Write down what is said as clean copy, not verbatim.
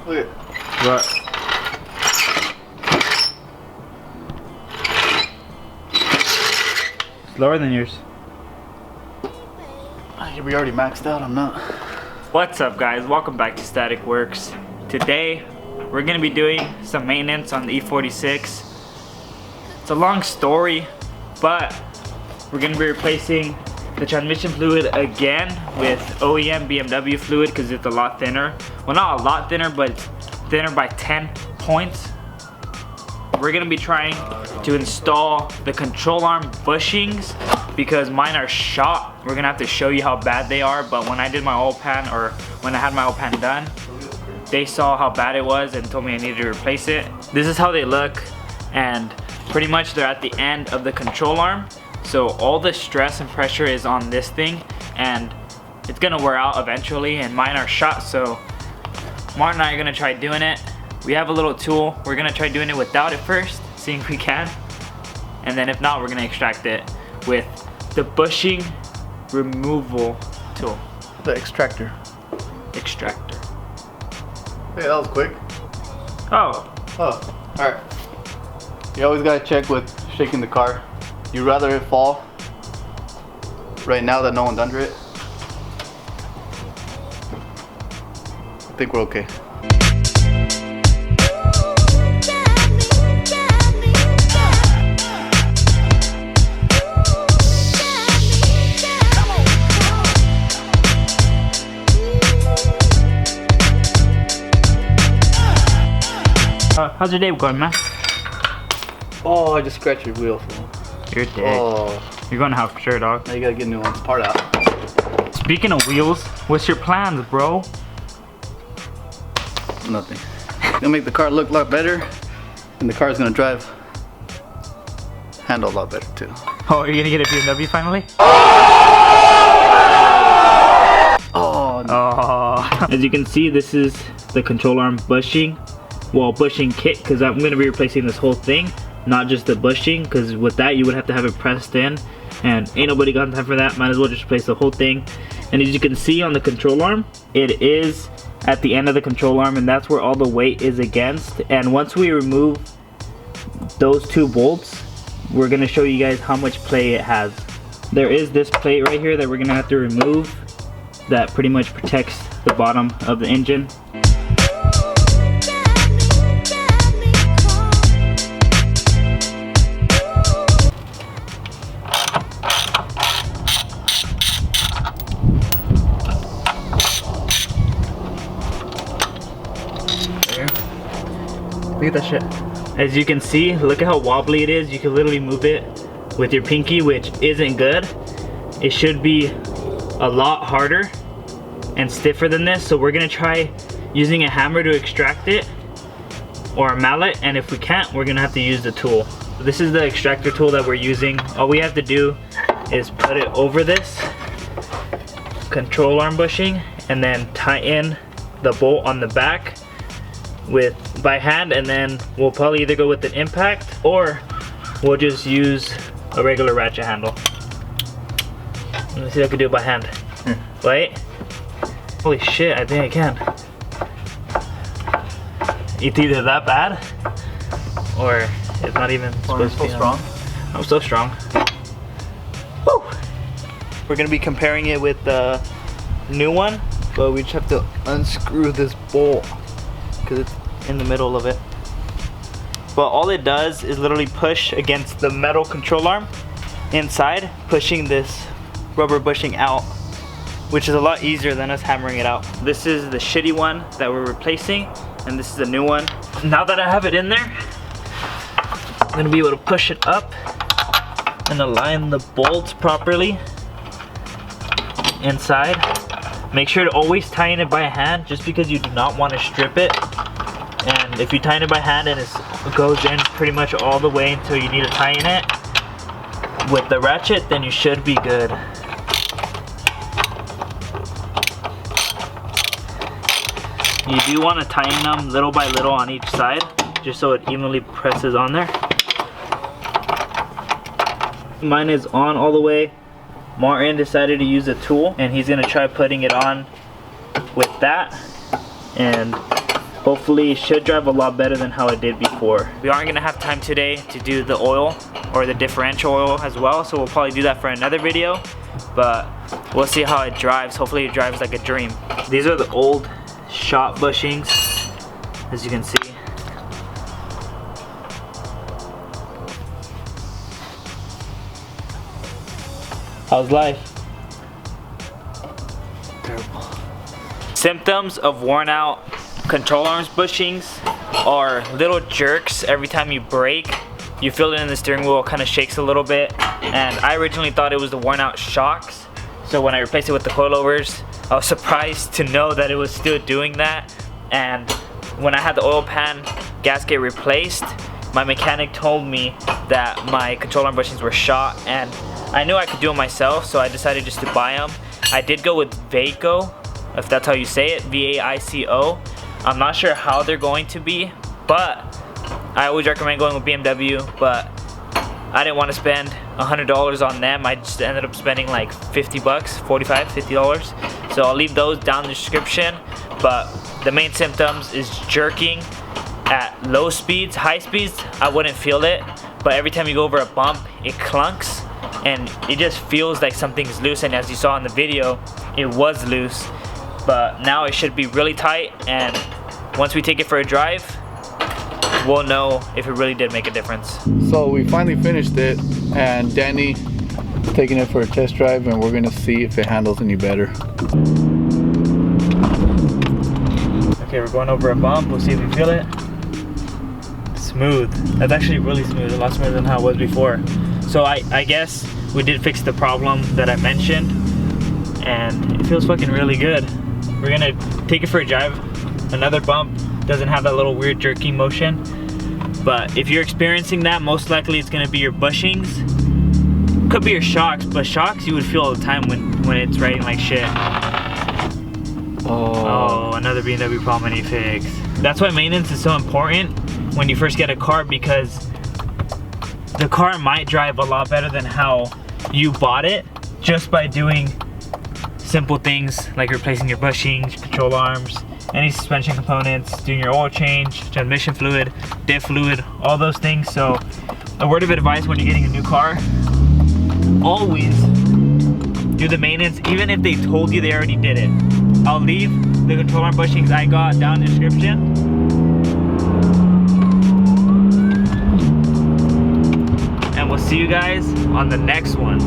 Look at What? It's lower than yours. we already maxed out. I'm not. What's up, guys? Welcome back to Static Works. Today we're gonna be doing some maintenance on the E46. It's a long story, but we're gonna be replacing the transmission fluid again with OEM BMW fluid because it's a lot thinner. Well, not a lot thinner, but thinner by 10 points. We're gonna be trying to install the control arm bushings because mine are shot. We're gonna have to show you how bad they are, but when I did my oil pan, or when I had my oil pan done, they saw how bad it was and told me I needed to replace it. This is how they look, and pretty much they're at the end of the control arm. So all the stress and pressure is on this thing, and it's gonna wear out eventually, and mine are shot, so Martin and I are gonna try doing it. We have a little tool. We're gonna try doing it without it first, seeing if we can. And then if not, we're gonna extract it with the bushing removal tool. The extractor. Extractor. Hey, that was quick. Oh. Alright. You always gotta check with shaking the car. You'd rather it fall right now that no one's under it. I think we're okay. How's your day going, man? Oh, I just scratched your wheel, fool. You're dead. Oh, You're going to have for sure, dog. now you gotta get new ones. Part out. Speaking of wheels, what's your plans, bro? Nothing. Gonna make the car look a lot better, and the car's gonna handle a lot better too. Oh, you're gonna get a BMW finally? Oh, no. Oh. As you can see, this is the control arm bushing. Well, bushing kit, because I'm going to be replacing this whole thing, not just the bushing, because with that you would have to have it pressed in, and ain't nobody got time for that. Might as well just replace the whole thing. And as you can see on the control arm, it is at the end of the control arm, and that's where all the weight is against. And once we remove those two bolts, we're going to show you guys how much play it has. There is this plate right here that we're going to have to remove that pretty much protects the bottom of the engine. Look at that shit. As you can see, look at how wobbly it is. You can literally move it with your pinky, which isn't good. It should be a lot harder and stiffer than this. So we're gonna try using a hammer to extract it, or a mallet, and if we can't, we're gonna have to use the tool. This is the extractor tool that we're using. All we have to do is put it over this control arm bushing and then tighten the bolt on the back by hand, and then we'll probably either go with an impact or we'll just use a regular ratchet handle. Let me see if I can do it by hand. Wait. Holy shit, I think I can. It's either that bad or it's not even supposed to be strong. I'm so strong. Woo! We're gonna be comparing it with the new one, but we just have to unscrew this bolt because it's in the middle of it. But all it does is literally push against the metal control arm inside, pushing this rubber bushing out, which is a lot easier than us hammering it out. This is the shitty one that we're replacing, and this is the new one. Now that I have it in there, I'm gonna be able to push it up and align the bolts properly inside. Make sure to always tighten it by hand, just because you do not want to strip it. And if you tighten it by hand and it goes in pretty much all the way until you need to tighten it with the ratchet, then you should be good. You do want to tighten them little by little on each side, just so it evenly presses on there. Mine is on all the way. Martin decided to use a tool, and he's gonna try putting it on with that, and Hopefully it should drive a lot better than how it did before. We aren't gonna have time today to do the oil or the differential oil as well, so we'll probably do that for another video, but we'll see how it drives. Hopefully it drives like a dream. These are the old shop bushings, as you can see. How's life? Terrible. Symptoms of worn out control arms bushings are little jerks every time you brake. You feel it in the steering wheel, it kind of shakes a little bit. And I originally thought it was the worn out shocks. So when I replaced it with the coilovers, I was surprised to know that it was still doing that. And when I had the oil pan gasket replaced, my mechanic told me that my control arm bushings were shot, and I knew I could do them myself, so I decided just to buy them. I did go with Vaico, if that's how you say it, V-A-I-C-O. I'm not sure how they're going to be, but I always recommend going with BMW, but I didn't want to spend $100 on them. I just ended up spending like 50 bucks, 45, 50 dollars. So I'll leave those down in the description, but the main symptoms is jerking at low speeds. High speeds, I wouldn't feel it, but every time you go over a bump, it clunks, and it just feels like something's loose, and as you saw in the video, it was loose, but now it should be really tight, and once we take it for a drive, we'll know if it really did make a difference. So we finally finished it, and Danny is taking it for a test drive, and we're gonna see if it handles any better. Okay, we're going over a bump, we'll see if we feel it. Smooth. That's actually really smooth, a lot smoother than how it was before. So I guess we did fix the problem that I mentioned, and it feels fucking really good. We're gonna take it for a drive. Another bump doesn't have that little weird jerking motion, but if you're experiencing that, most likely it's gonna be your bushings. Could be your shocks, but shocks you would feel all the time when it's riding like shit. Oh, another BMW problem I need fixed. That's why maintenance is so important when you first get a car, because the car might drive a lot better than how you bought it just by doing simple things like replacing your bushings, control arms, any suspension components, doing your oil change, transmission fluid, diff fluid, all those things. So a word of advice when you're getting a new car, always do the maintenance, even if they told you they already did it. I'll leave the control arm bushings I got down in the description. And we'll see you guys on the next one.